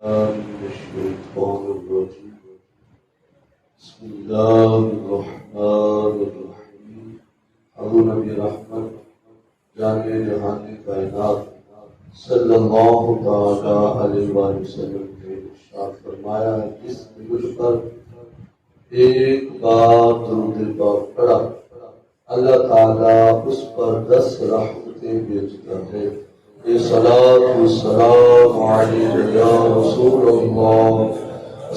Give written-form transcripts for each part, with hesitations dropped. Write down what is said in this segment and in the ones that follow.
الشيطان الرجيم بسم الله الرحمن الرحيم حضور نبی رحمت جامع جہان کائنات صلی اللہ تعالی علیہ وآلہ وسلم نے ارشاد فرمایا ہے جس نے مجھ پر ایک بار درود پاک پڑھا اللہ تعالیٰ اس پر 10 رحمتیں بھیجتا ہے۔ صلاۃ والسلام علیک یا رسول اللہ،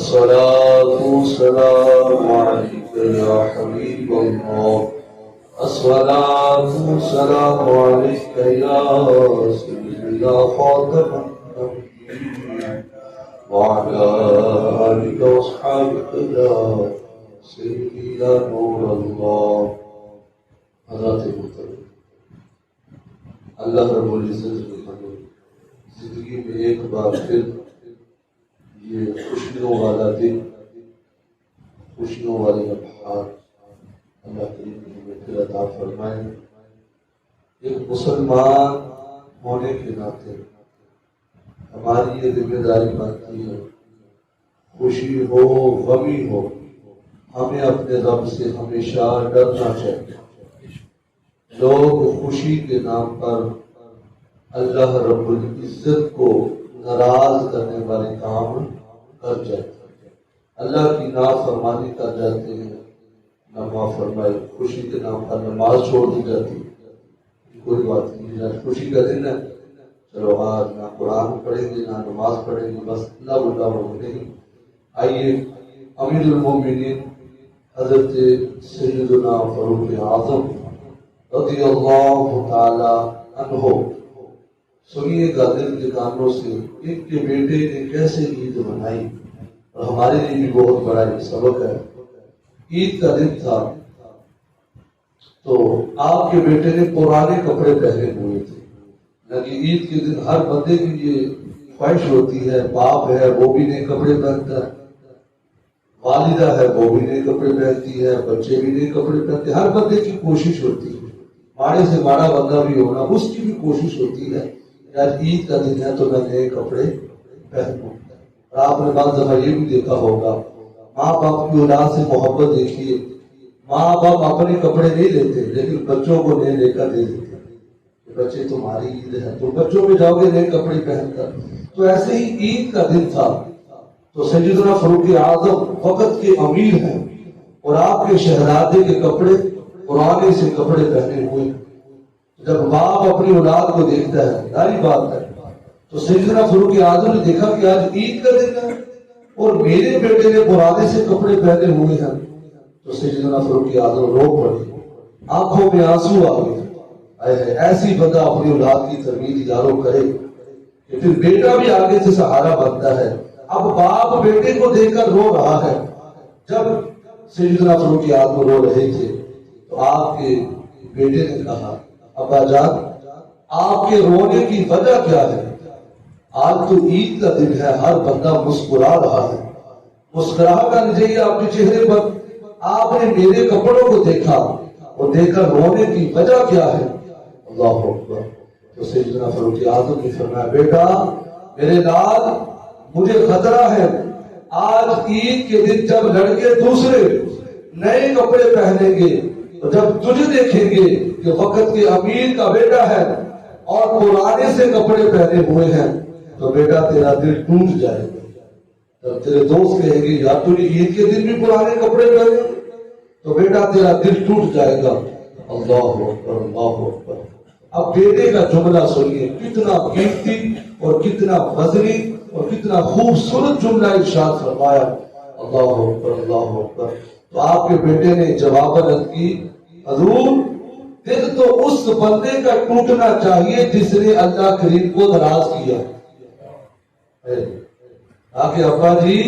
صلاۃ والسلام علیک یا حبیب اللہ، صلاۃ والسلام علیک یا سیدی یا خاتم النبیین وعلی آلک واصحابک یا سیدی یا نور اللہ۔ حضرات محترم، اللہ رب العزت نے ہمیں زندگی میں ایک بار پھر یہ خوشیوں والا دن، خوشیوں والے لمحات اللہ کریم نے ہمیں پھر عطا فرمائے۔ ایک مسلمان ہونے کے ناطے ہماری یہ ذمہ داری بنتی ہے، خوشی ہو غمی ہو، ہمیں اپنے رب سے ہمیشہ ڈرنا چاہیے۔ لوگ خوشی کے نام پر اللہ رب العزت کو ناراض کرنے والے کام کر جاتے ہیں، اللہ کی نافرمانی کر جاتے ہیں۔ نماز فرمائے خوشی کے نام پر نماز چھوڑ دی جاتی ہے، کوئی بات نہیں، آج خوشی کا دن ہے، چلو آج نہ قرآن پڑھیں گے نہ نماز پڑھیں گے، بس اللہ اللہ ہو نہیں۔ آئیے امیر المومنین حضرت سیدنا فاروق اعظم رضی اللہ تعالی عنہ سنیے گا دل کے کانوں سے ان کے بیٹے نے کیسے عید منائی، اور ہمارے لیے بھی بہت بڑا یہ سبق ہے۔ عید کا دن تھا تو آپ کے بیٹے نے پرانے کپڑے پہنے ہوئے تھے، یعنی عید کے دن ہر بندے کی یہ خواہش ہوتی ہے، باپ ہے وہ بھی نئے کپڑے پہنتا ہے، والدہ ہے وہ بھی نئے کپڑے پہنتی ہے، بچے بھی نئے کپڑے پہنتے ہیں، ہر بندے کی کوشش ہوتی ہے، ماڑے سے ماڑا بندہ بھی ہونا اس کی بھی کوشش ہوتی ہے کہ آج عید کا دن ہے تو میں نئے کپڑے پہنوں۔ اور آپ نے بعض دفعہ یہ بھی دیکھا ہوگا، ماں باپ کی اولاد سے محبت دیکھیے، ماں باپ اپنے کپڑے نہیں لیتے لیکن بچوں کو نئے لے کر دے دیتے کہ بچے تمہاری عید ہے تو بچوں میں جاؤ گے نئے کپڑے پہن کر۔ تو ایسے ہی عید کا دن تھا تو سیدنا فاروق اعظم وقت کے امیر ہیں اور آپ کے شہزادے کے کپڑے پرانے سے کپڑے پہنے ہوئے۔ جب باپ اپنی اولاد کو دیکھتا ہے، ظاہری بات ہے، تو سیدنا فاروق اعظم نے دیکھا کہ آج عید کا دن ہے اور میرے بیٹے نے پرانے سے کپڑے پہنے ہوئے ہیں، تو سیدنا فاروق اعظم رو پڑے، آنکھوں میں آنسو آ گئے۔ ایسی بندہ اپنی اولاد کی تربیت یارو کرے کہ پھر بیٹا بھی آگے سے سہارا بنتا ہے۔ اب باپ بیٹے کو دیکھ کر رو رہا ہے۔ جب سیدنا فاروق اعظم رو رہے تھے تو آپ کے بیٹے نے کہا، ابا جان آپ کے رونے کی وجہ کیا ہے؟ آج تو عید کا دن ہے، ہر بندہ مسکرا رہا ہے، مسکرا کر چاہیے آپ کے چہرے پر، آپ نے میرے کپڑوں کو دیکھا اور دیکھ کر رونے کی وجہ کیا ہے؟ اللہ اکبر۔ تو سیدنا فاروق اعظم نے فرمایا، بیٹا میرے لال مجھے خطرہ ہے، آج عید کے دن جب لڑکے دوسرے نئے کپڑے پہنیں گے تو جب تجھے دیکھیں گے کہ وقت کے امیر کا بیٹا ہے اور پرانے سے کپڑے پہنے ہوئے ہیں تو بیٹا تیرا دل ٹوٹ جائے گا۔ جب تیرے دوست کہیں گے یا تو نے عید کے دن بھی پرانے کپڑے پہنے تو بیٹا تیرا دل ٹوٹ جائے گا۔ اللہ اکبر اللہ اکبر۔ اب بیٹے کا جملہ سنیے، کتنا قیمتی اور کتنا وزنی اور کتنا خوبصورت جملہ ارشاد فرمایا۔ اللہ اکبر اللہ اکبر۔ تو آپ کے بیٹے نے جواباً کی، حضور دل تو اس بندے کا ٹوٹنا چاہیے جس نے اللہ کریم کو ناراض کیا۔ آگے ابا جی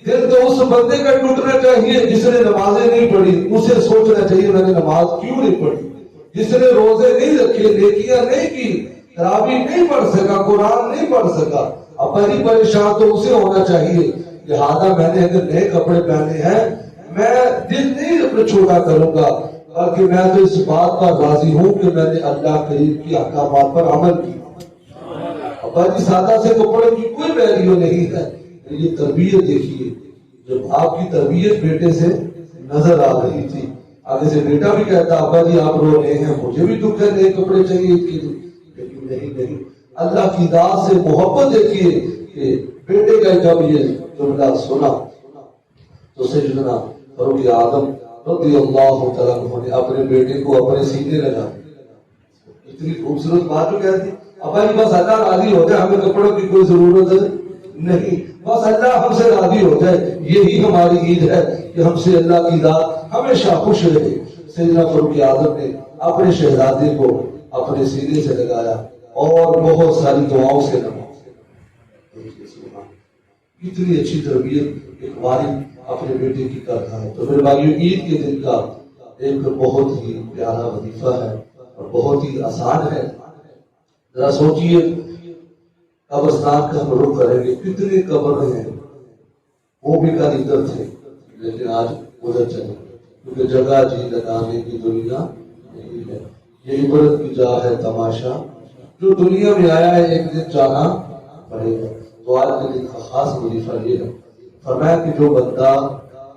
دل تو اس بندے کا ٹوٹنا چاہیے جس نے نمازیں نہیں پڑھی، اسے سوچنا چاہیے میں نے نماز کیوں نہیں پڑھی، جس نے روزے نہیں رکھے، نیکیاں نہیں کی، تراویح نہیں پڑھ سکا، قرآن نہیں پڑھ سکا، ابا جی پریشان تو اسے ہونا چاہیے۔ لہذا میں نے اگر نئے کپڑے پہنے ہیں میں دل نہیں اپنا چھوٹا کروں گا، بلکہ میں تو اس بات پر راضی ہوں کہ میں نے اللہ کریم کی احکامات پر عمل کیا۔ ابا جی سادہ سے کپڑے کی کوئی ویلیو نہیں ہے. یہ تربیت دیکھیے، جب آپ کی تربیت بیٹے سے نظر آ رہی تھی، آگے سے بیٹا بھی کہتا ابا جی آپ رو رہے ہیں، مجھے بھی دکھ ہے، نئے کپڑے چاہیے عید کے لیے. لیکن نہیں، اللہ کی ذات سے محبت دیکھیے کہ بیٹے کا جب یہ جملہ سنا تو سیدنا فاروق اعظم رضی اللہ تعالیٰ عنہ نے اپنے بیٹے کو اپنے سینے لگا. اتنی خوبصورت بات جو کہتی ابا جی بس اللہ راضی ہو جائے، ہمیں کپڑوں کی کوئی ضرورت نہیں، بس اللہ ہم سے راضی ہو جائے، یہی ہماری عید ہے کہ ہم سے اللہ کی ذات ہمیشہ خوش رہے. سیدنا فاروق اعظم نے اپنے شہزادے کو اپنے سینے سے لگایا اور بہت ساری دعاؤں سے نوازا. اتنی اچھی تربیت ایک والد اپنے بیٹے کی کرتا ہے. تو میرے بھائیو، عید کے دن کا ایک بہت ہی پیارا وظیفہ ہے اور بہت ہی آسان ہے. ذرا سوچئے قبرستان کا ہم رخ کریں گے، کتنے قبر ہیں، وہ بھی کل ادھر تھے لیکن آج ادھر چلے، کیونکہ جگہ جی لگانے کی دنیا نہیں ہے. یہ عبرت کی جا ہے تماشا، جو دنیا میں آیا ہے ایک دن جانا پڑے گا. تو آج کے دن کا خاص وظیفہ یہ ہے، فرمایا کہ جو بندہ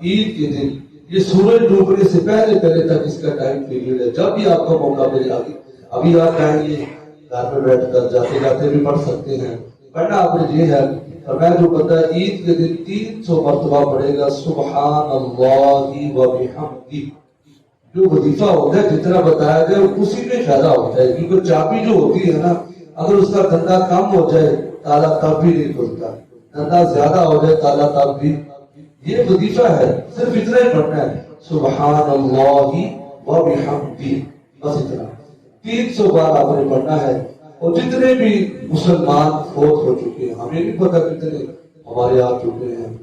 عید کے دن، یہ سورج ڈوبنے سے پہلے تک اس کا ٹائم پیریڈ ہے، جب بھی آپ کا موقع ملے، ابھی آپ چاہیں گے گھر میں بیٹھ کر جاتے جاتے بھی پڑھ سکتے ہیں. پڑھنا آپ نے یہ ہے، فرمایا جو بندہ عید کے دن 300 مرتبہ پڑھے گا سبحان اللہ و بحمدہ. جو وظیفہ ہوتا ہے جتنا بتایا جائے اسی میں فائدہ ہوتا ہے، کیونکہ چابی جو ہوتی ہے نا، اگر اس کا دھندا کم ہو جائے تالا تب بھی نہیں کھلتا، دھندا زیادہ ہو جائے تالا تب بھی. یہ وظیفہ ہے، صرف اتنا ہی پڑھنا ہے سبحان اللہ و بحمدہ، بس اتنا 300 بار آپ نے پڑھنا ہے. اور جتنے بھی مسلمان فوت ہو چکے ہیں، ہمیں نہیں پتا کتنے ہمارے آ چکے ہیں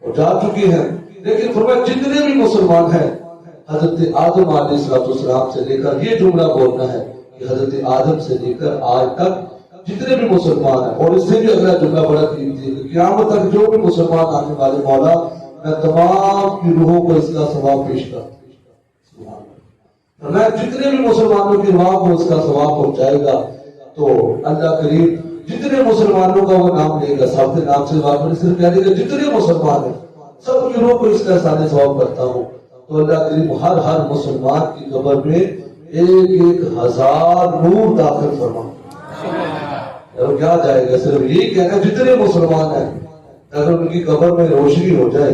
اور جا چکے ہیں، لیکن فرمایا جتنے بھی مسلمان ہیں، حضرت آدم علیہ السلام سے لے کر یہ جملہ بولنا ہے کہ حضرت آدم سے لے کر آج تک جتنے بھی مسلمان ہیں، اور اس سے بھی اگلا جملہ بڑا قیمتی ہے کہ قیامت تک جو بھی مسلمان آنے والے، مولا میں تمام کی روحوں کو اس کا ثواب پیش کرتا ہوں. میں جتنے بھی مسلمانوں کی روح کو اس کا ثواب پہنچائے گا، تو اللہ کریم جتنے مسلمانوں کا وہ نام لے گا، سب کے نام سے بات صرف کہہ دے گا جتنے مسلمان ہیں سب کی روح کو اس کا احسان ثواب کرتا ہوں. تو اللہ کریم ہر مسلمان کی قبر میں 1,000 نور داخل فرما. اور کیا جائے گا، صرف یہی کہنا جتنے مسلمان ہیں، اگر ان کی قبر میں روشنی ہو جائے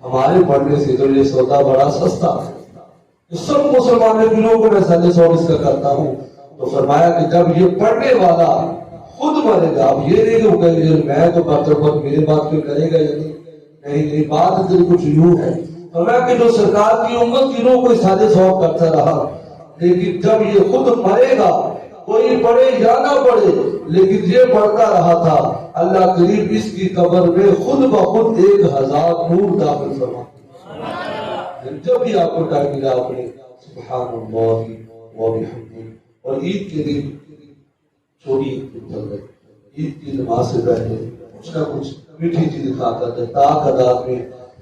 ہمارے پڑھنے سے، تو یہ سودا بڑا سستا ہے. سب مسلمانوں کی روح کو میں احسان ثواب اس کا کرتا ہوں. تو فرمایا کہ جب یہ پڑھنے والا خود مرے گا، اب یہ نہیں کہ وہ کہے گا میں تو کرتا ہوں میرے بات کیوں کرے گا، یا نہیں، بات ادھر کچھ یوں ہے. فرمایا کہ جو سرکار کی امت کی روح کو احسان ثواب کرتا رہا، لیکن جب یہ خود مرے گا، کوئی پڑھے یا نہ پڑھے لیکن یہ پڑھتا رہا تھا، اللہ کریم اس کی قبر میں خود بخود 1,000 نور داخل فرما. جب بھی آپ کو ٹائم ملا آپ نے سبحان اللہ و بحمدہ. اور عید کے دن چھوٹی عید کی نماز سے پہلے کچھ نہ کچھ میٹھی چیز کھا کر تعداد میں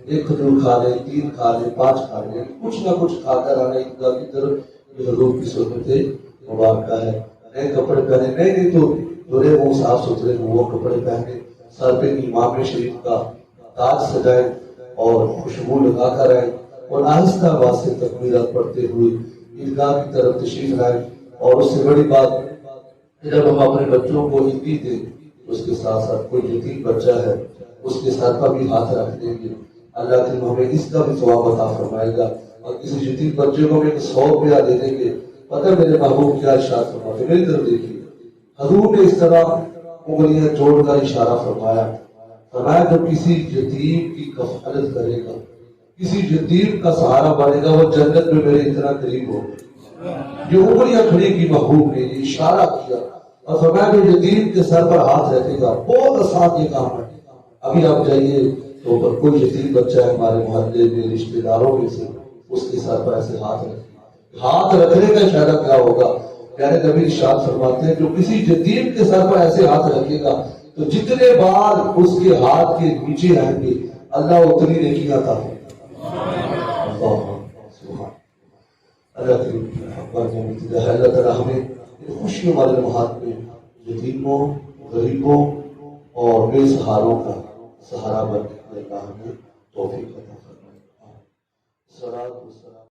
1 کھجور کھا لیں، 3 کھا لیں، 5 کھا لیں، کچھ نہ کچھ کھا کر آنا عیدگاہ کی طرف. یہ حضور کی سنت مبارکہ ہے. نئے کپڑے پہنے، نہیں تو دھلے منہ صاف ستھرے وہ کپڑے پہنے، سر پہ امام شریف کا تاج سجائیں اور خوشبو لگا کر آئیں، اور آہستہ آواز سے تکبیرات پڑھتے ہوئے عیدگاہ کی طرف تشریف لائیں. اور اس سے بڑی بات جب ہم اپنے بچوں کو عیدی دیں، اس کے ساتھ ساتھ کوئی یتیم بچہ ہے اس کے ساتھ پر بھی ہاتھ رکھ دیں گے، اللہ تعالیٰ ہمیں اس کا بھی ثواب عطا فرمائے گا. اور کسی یتیم بچے کو ہمیں 100 روپیہ دے دیں گے. پتہ میرے محبوب کیا ارشاد فرماتے، میری طرف دیکھیے، حضور نے اس طرح انگلیاں جوڑ کر اشارہ فرمایا، فرمایا جب کسی یتیم کی کفالت کرے گا، کسی یتیم کا سہارا بنے گا، وہ جنت میں میرے اتنا قریب ہوگا. یہ انگلیاں کھڑی کی محبوب نے یہ اشارہ کیا اور فرمایا کہ یتیم کے سر پر ہاتھ رکھے گا. بہت آسان یہ کام ہے. ابھی آپ جائیے تو کوئی یتیم بچہ ہے ہمارے محلے میں، رشتے داروں میں سے، اس کے سر پر ایسے ہاتھ رکھنے کا اشارہ کیا ہوگا. پیارے نبی ارشاد فرماتے ہیں جو کسی یتیم کے سر پر ایسے ہاتھ رکھے گا تو جتنے بار اس کے ہاتھ کے نیچے آئیں گے اللہ اتنی نیکیاں عطا کرے گا. اللہ تعالیٰ ہمیں خوشیوں والے لمحات میں یتیموں غریبوں اور بے سہاروں کا سہارا بننے کے اللہ نے توفیق عطا فرمائے۔ صلاۃ و سلام